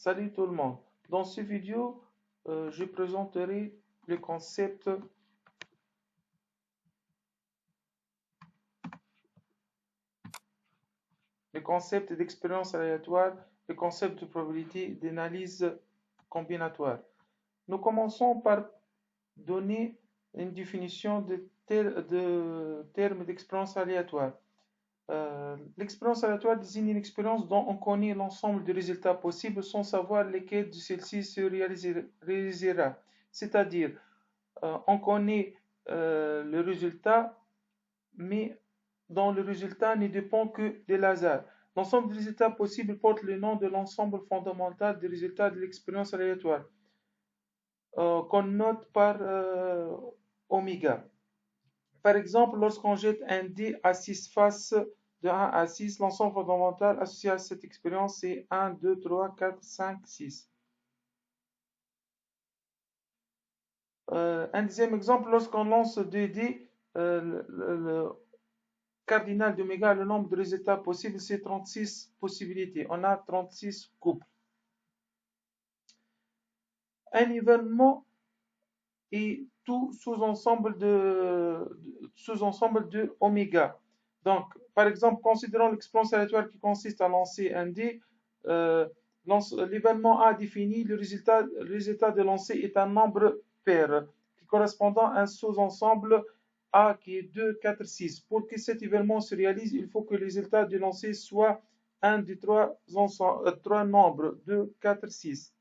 Salut tout le monde. Dans cette vidéo, je présenterai le concept, d'expérience aléatoire, le concept de probabilité d'analyse combinatoire. Nous commençons par donner une définition de terme d'expérience aléatoire. L'expérience aléatoire désigne une expérience dont on connaît l'ensemble des résultats possibles sans savoir lesquels de celles-ci se réalisera. C'est-à-dire, on connaît le résultat, mais dont le résultat ne dépend que de hasard. L'ensemble des résultats possibles porte le nom de l'ensemble fondamental des résultats de l'expérience aléatoire, qu'on note par oméga. Par exemple, lorsqu'on jette un dé à 6 faces de 1 à 6, l'ensemble fondamental associé à cette expérience est 1, 2, 3, 4, 5, 6. Un deuxième exemple, lorsqu'on lance 2 dés, le cardinal d'oméga, le nombre de résultats possibles, c'est 36 possibilités. On a 36 couples. Un événement est tout sous-ensemble de oméga. Donc, par exemple, considérons l'expérience aléatoire qui consiste à lancer un dé. L'événement A défini, le résultat de lancer est un nombre pair qui correspondant à un sous-ensemble A qui est 2, 4, 6. Pour que cet événement se réalise, il faut que le résultat du lancer soit un des trois nombres 2, 4, 6.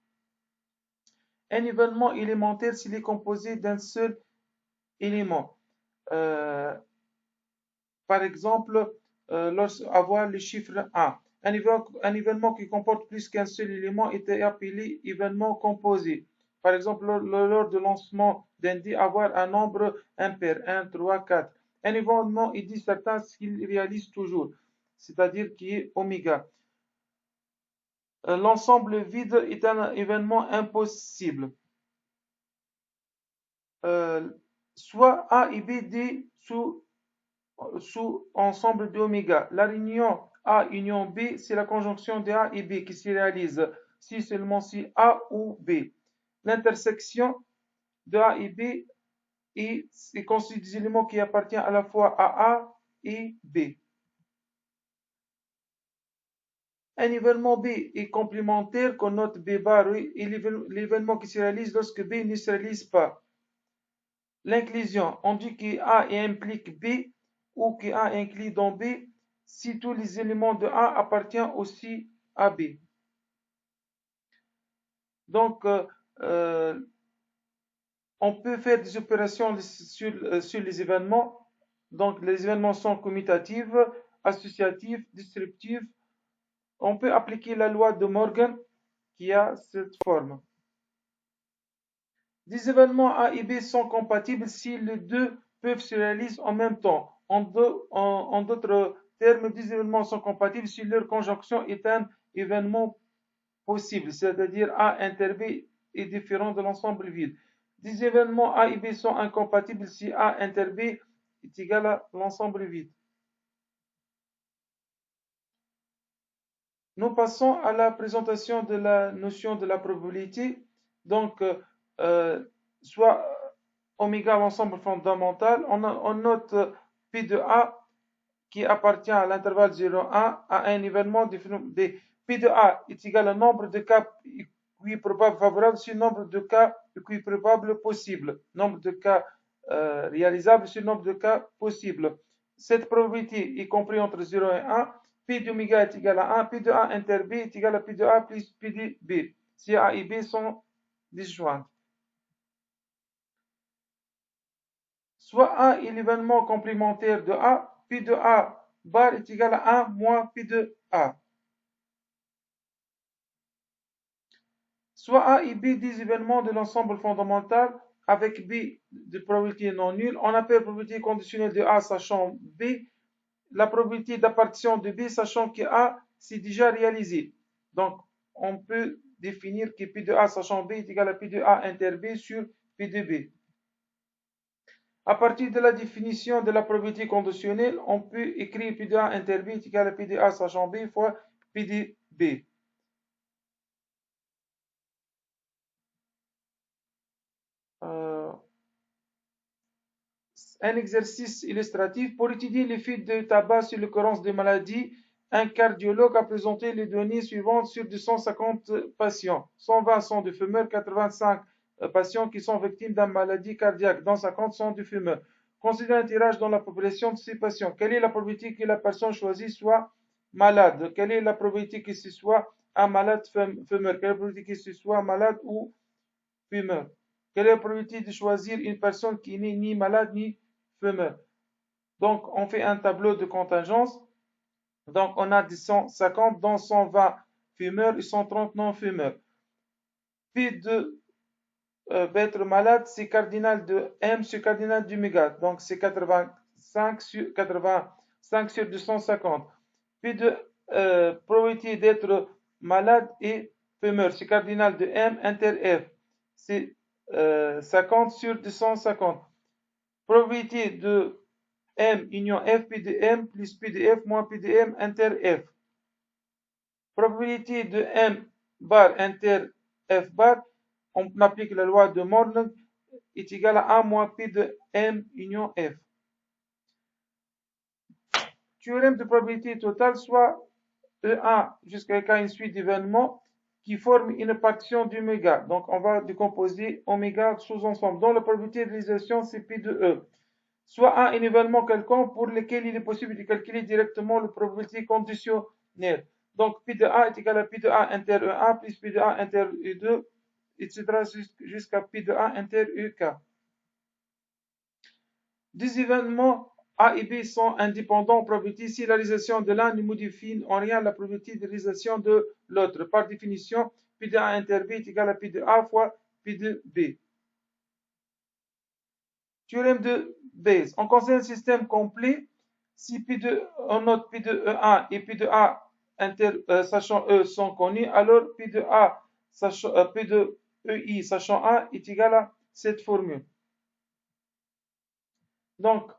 Un événement élémentaire s'il est composé d'un seul élément. Par exemple, avoir le chiffre 1. Un événement qui comporte plus qu'un seul élément est appelé événement composé. Par exemple, lors du lancement d'un dé, avoir un nombre impair, 1, 3, 4. Un événement est dit certain s'il réalise toujours, c'est-à-dire qui est oméga. L'ensemble vide est un événement impossible. Soit A et B D sous ensemble d'oméga. La réunion A union B, c'est la conjonction de A et B qui se réalise si seulement si A ou B. L'intersection de A et B est constitué des éléments qui appartiennent à la fois à A et B. Un événement B est complémentaire qu'on note B bar et l'événement qui se réalise lorsque B ne se réalise pas. L'inclusion, on dit que A implique B ou que A inclut dans B si tous les éléments de A appartiennent aussi à B. Donc, on peut faire des opérations sur les événements. Donc, les événements sont commutatifs, associatifs, distributifs. On peut appliquer la loi de Morgan qui a cette forme. Des événements A et B sont compatibles si les deux peuvent se réaliser en même temps. En d'autres termes, des événements sont compatibles si leur conjonction est un événement possible, c'est-à-dire A inter B est différent de l'ensemble vide. Des événements A et B sont incompatibles si A inter B est égal à l'ensemble vide. Nous passons à la présentation de la notion de la probabilité. Donc, soit oméga l'ensemble fondamental, on note P de A qui appartient à l'intervalle 0,1 à un événement de P de A est égal au nombre de cas équiprobables favorables sur le nombre de cas équiprobables possibles, nombre de cas réalisables sur le nombre de cas possibles. Cette probabilité est comprise entre 0 et 1. P d'oméga est égal à 1, P de A inter B est égal à P de A plus P de B, si A et B sont disjointes. Soit A est l'événement complémentaire de A, P de A bar est égal à 1 moins P de A. Soit A et B des événements de l'ensemble fondamental avec B de probabilité non nulle. On appelle probabilité conditionnelle de A sachant B la probabilité d'apparition de B sachant que A c'est déjà réalisé. Donc, on peut définir que P de A sachant B est égal à P de A inter B sur P de B. À partir de la définition de la probabilité conditionnelle, on peut écrire P de A inter B est égal à P de A sachant B fois P de B. un exercice illustratif. Pour étudier l'effet de tabac sur l'occurrence des maladies, un cardiologue a présenté les données suivantes sur 250 patients. 120 sont des fumeurs, 85 patients qui sont victimes d'une maladie cardiaque, dont 50 sont des fumeurs. Considérez un tirage dans la population de ces patients. Quelle est la probabilité que la personne choisie soit malade? Quelle est la probabilité que ce soit un malade fumeur? Quelle est la probabilité que ce soit malade ou fumeur? Quelle est la probabilité de choisir une personne qui n'est ni malade ni fumeur? Donc, on fait un tableau de contingence. Donc, on a 150 dont 120 fumeurs et 130 non-fumeurs. Puis de être malade, c'est cardinal de M sur cardinal d'oméga. Donc, c'est 85 sur 250. Puis de probabilité d'être malade et fumeur, c'est cardinal de M inter F. C'est 50 sur 250. Probabilité de M union F, P de M plus P de F moins P de M inter F. Probabilité de M bar inter F bar, on applique la loi de Morley, est égal à 1 moins P de M union F. Théorème de probabilité totale, soit E1 jusqu'à une suite d'événements qui forment une partition d'oméga. Donc, on va décomposer oméga sous-ensemble. Dans la probabilité de réalisation, c'est P de E. Soit un événement quelconque pour lequel il est possible de calculer directement la probabilité conditionnelle. Donc, P de A est égal à P de A inter E1 plus P de A inter E2, etc. jusqu'à P de A inter UK. Des événements A et B sont indépendants en probabilité si la réalisation de l'un ne modifie en rien la probabilité de réalisation de l'autre. Par définition, P de A inter B est égal à P de A fois P de B. Théorème de Bayes. On considère un système complet si on note P de E1 et P de A sachant E sont connus, alors P de A P de EI sachant A est égal à cette formule. Donc,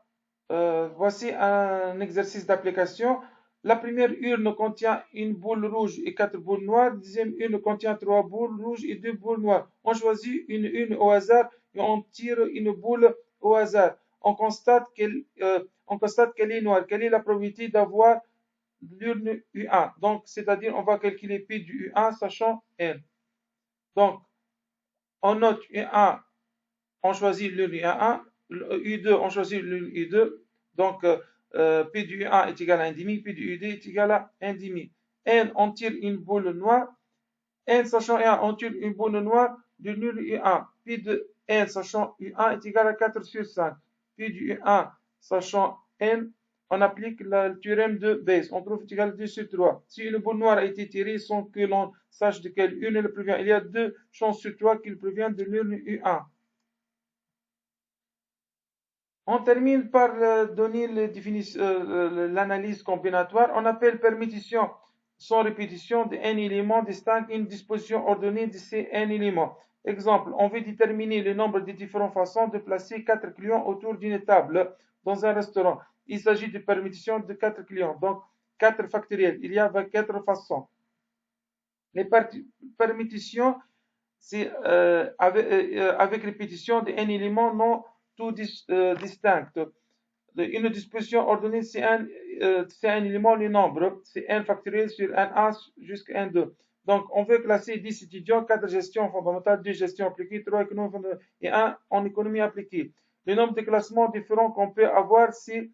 voici un exercice d'application. La première urne contient une boule rouge et 4 boules noires. La deuxième urne contient 3 boules rouges et 2 boules noires. On choisit une urne au hasard et on tire une boule au hasard. On constate qu'elle est noire. Quelle est la probabilité d'avoir l'urne U1? Donc, c'est-à-dire, on va calculer P du U1 sachant N. Donc, on note U1, on choisit l'urne U1. U2, on choisit l'urne U2. Donc, P du U1 est égal à 1,5, P du U2 est égal à 1,5. N, on tire une boule noire. N sachant U1, on tire une boule noire de l'urne U1. P de N sachant U1 est égal à 4 sur 5. P du U1 sachant N, on applique le théorème de Bayes. On trouve est égal à 2 sur 3. Si une boule noire a été tirée sans que l'on sache de quelle urne elle provient, il y a 2 chances sur 3 qu'il provient de l'urne U1. On termine par donner l'analyse combinatoire. On appelle permutation sans répétition de n éléments distincts une disposition ordonnée de ces n éléments. Exemple, on veut déterminer le nombre de différentes façons de placer 4 clients autour d'une table dans un restaurant. Il s'agit de permutation de 4 clients, donc 4 factoriels. Il y a 24 façons. Les permutations, c'est avec répétition de n éléments non tout distincts. Une disposition ordonnée, c'est un élément, le nombre, c'est n factoriel sur n1 jusqu'à n2. Donc, on veut classer 10 étudiants, 4 gestions fondamentales, 2 gestions appliquées, 3 économies fondamentales et 1 en économie appliquée. Le nombre de classements différents qu'on peut avoir, c'est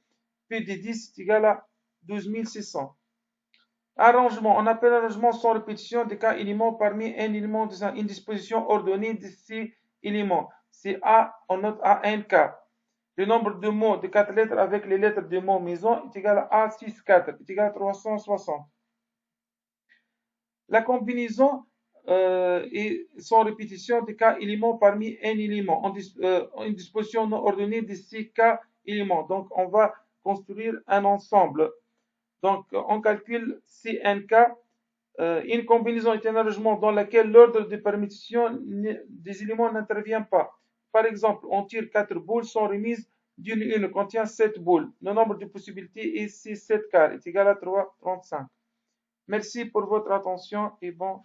P de 10 est égal à 12 600. Arrangement. On appelle arrangement sans répétition des cas éléments parmi n éléments de une disposition ordonnée de ces éléments. C'est A, on note ANK. Le nombre de mots de 4 lettres avec les lettres de mots maison est égal à A64, est égal à 360. La combinaison est sans répétition des cas éléments parmi n éléments. Une disposition non ordonnée de ces cas éléments. Donc, on va construire un ensemble. Donc, on calcule CNK. Une combinaison est un arrangement dans lequel l'ordre de permutation des éléments n'intervient pas. Par exemple, on tire 4 boules sans remise d'une urne contient 7 boules. Le nombre de possibilités est 7 quarts, est égal à 3,35. Merci pour votre attention et bon